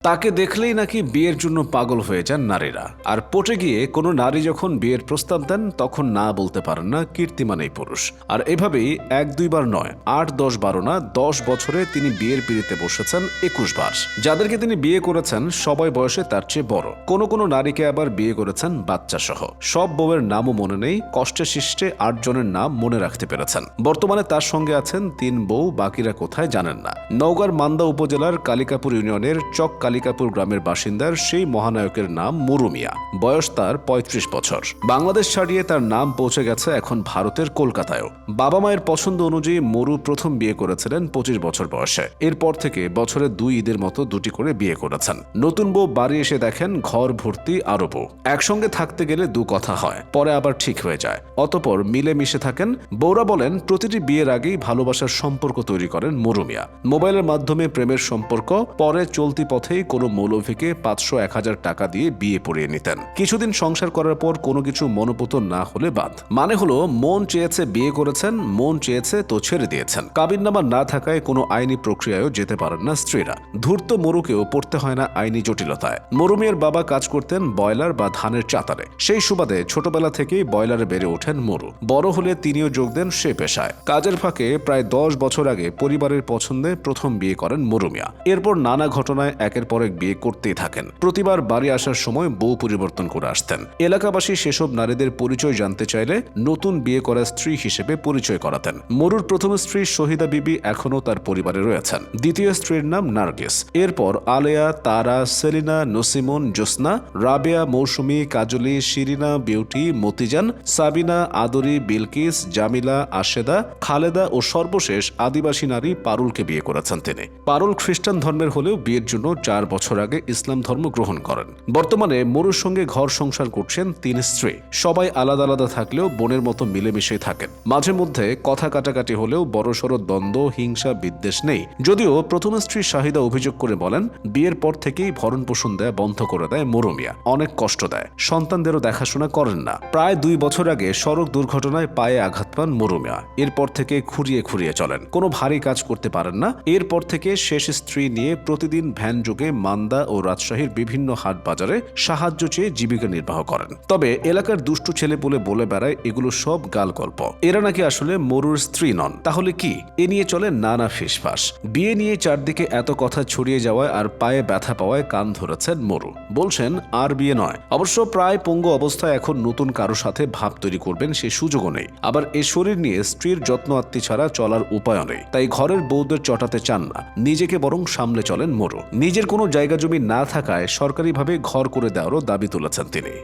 তাকে দেখলেই নাকি বিয়ের জন্য পাগল হয়ে যান নারীরা। আর পটে গিয়ে কোনো নারী যখন বিয়ের প্রস্তাব দেন তখন না বলতে পারেন না কীর্তিমান এই পুরুষ। আর এভাবেই 1-2 বার নয়, 8-10 বারও না, 10 বছরে তিনি বিয়ের পিঁড়িতে বসেছেন 21 বার। যাদেরকে তিনি বিয়ে করেছেন সবাই বয়সে তার চেয়ে বড়। কোনো কোনো নারীকে আবার বিয়ে করেছেন বাচ্চা সহ। সব বউয়ের নামও মনে নেই, কষ্টে শিষ্টে 8 জনের নাম মনে রাখতে পেরেছেন। বর্তমানে তার সঙ্গে আছেন 3 বউ, বাকিরা কোথায় জানেন না। নওগাঁর মান্দা উপজেলার কালিকাপুর ইউনিয়নের চক কালিকাপুর গ্রামের বাসিন্দার সেই মহানায়কের নাম মুরু মিয়া। বয়স তার 35 বছর। বাংলাদেশ ছাড়িয়ে তার নাম পৌঁছে গেছে এখন ভারতের কলকাতায়ও। বাবা মায়ের পছন্দ অনুযায়ী মুরু প্রথম বিয়ে করেছিলেন 25 বছর বয়সে। এরপর থেকে বছরে 2 ঈদের মতো 2টি করে বিয়ে করেছেন। নতুন বউ বাড়ি এসে দেখেন ঘর ভর্তি আরো বউ। একসঙ্গে থাকতে গেলে 2 কথা হয়, পরে আবার ঠিক হয়ে যায়। অতঃপর মিলে মিশে থাকেন। বউরা বলেন প্রতিটি বিয়ের আগেই ভালোবাসার সম্পর্ক তৈরি করেন মুরু মিয়া। মোবাইলের মাধ্যমে প্রেমের সম্পর্ক, পরে চলতি পথেই কোনো মৌলভীকে 500-1000 টাকা দিয়ে বিয়ে পড়িয়ে নিতেন। কিছুদিন সংসার করার পর কোনো কিছু মনোপুত না হলে বাদ। মানে হলো মন চেয়েছে বিয়ে করেছেন, মন চেয়েছে তো ছেড়ে দিয়েছেন। কাবিননামা না থাকায় কোনো আইনি প্রক্রিয়ায়ও যেতে পারেন না স্ত্রীরা। ধূর্ত মরুকেও পড়তে হয় না আইনি জটিলতায়। মরুমিয়ার বাবা কাজ করতেন বয়লার বা ধানের চাতালে। সেই সুবাদে ছোটবেলা থেকেই বয়লারে বেড়ে ওঠেন মরু। বড় হলে তিনিও যোগ দেন সে পেশায়। কাজের ফাঁকে প্রায় 10 বছর আগে পরিবারের পছন্দে প্রথম বিয়ে করেন মরুমিয়া। এরপর নানা ঘটনায় একের পর এক বিয়ে করতেই থাকেন। প্রতিবার বাড়ি আসার সময় বউ পরিবর্তন করে আসতেন। এলাকাবাসী সেসব নারীদের পরিচয় জানতে চাইলে নতুন বিয়ে করা স্ত্রী হিসেবে পরিচয় করাতেন। মরুর প্রথম স্ত্রী শহীদা বিবি এখনও তার পরিবারে রয়েছেন। দ্বিতীয় স্ত্রীর নাম নার্গিস। এরপর আলেয়া, তারা, সেলিনা, নসিমন, জোসনা, রাবেয়া, মৌসুমী, কাজলি, শিরিনা, বিউটি, মতিজান, সাবিনা, আদরি, বিলকিস, জামিলা, আশেদা, খালেদা ও সর্বশেষ আদিবাসী নারী পারুলকে বিয়ে করেছেন তিনি। পারুল খ্রিস্টান ধর্মের হলেও বিয়ের জন্য 4 বছর আগে ইসলাম ধর্ম গ্রহণ করেন। বর্তমানে মরুর সঙ্গে ঘর সংসার করছেন 3 স্ত্রী। সবাই আলাদা আলাদা থাকলেও বোনের মতো মিলেমিশে থাকেন। মাঝে মধ্যে কথা কাটাকাটি হলেও বড়সড় দ্বন্দ্ব, হিংসা, বিদ্বেষ নেই। যদিও প্রথম স্ত্রী শাহিদা অভিযোগ করে বলেন বিয়ের পর থেকেই ভরণ পোষণ দেয়া বন্ধ করে দেয় মুরু মিয়া। অনেক কষ্ট দেয়, সন্তানদেরও দেখাশোনা করেন না। প্রায় 2 বছর আগে সড়ক দুর্ঘটনায় পায়ে আঘাত পান মুরু মিয়া। এরপর থেকে খুঁড়িয়ে খুঁড়িয়ে চলেন, কোনো ভারী কাজ করতে পারেন না। এরপর থেকে শেষ স্ত্রী নিয়ে প্রতিদিন ভ্যান যোগে মান্দা ও রাজশাহীর বিভিন্ন হাট বাজারে সাহায্য চেয়ে জীবিকা নির্বাহ করেন। তবে এলাকার দুষ্টু ছেলেপুলে বলে বেড়ায় এগুলো সব গাল গল্প, এরা নাকি আসলে মরুর স্ত্রী নন। তাহলে কি? এ নিয়ে চলে নানা ফিসফাস। বিয়ে নিয়ে চারদিকে এত কথা ছড়িয়ে যাওয়ায় আর পায়ে ব্যথা পাওয়ায় কান ধরেছেন মরু। বলছেন আর বিয়ে নয়। অবশ্য প্রায় পঙ্গু অবস্থায় এখন নতুন কারো সাথে ভাব তৈরি করবেন সে সুযোগও নেই। আবার এ শরীর নিয়ে স্ত্রীর যত্ন আত্মি ছাড়া চলার উপায়ও নেই। তাই ঘরের বউদের চটাতে চান না, নিজেকে বরং সামলে চলেন মরু। নিজের কোনো জায়গা জমি না থাকায় সরকারিভাবে ঘর করে দেওয়ারও দাবি তুলেছেন তিনি।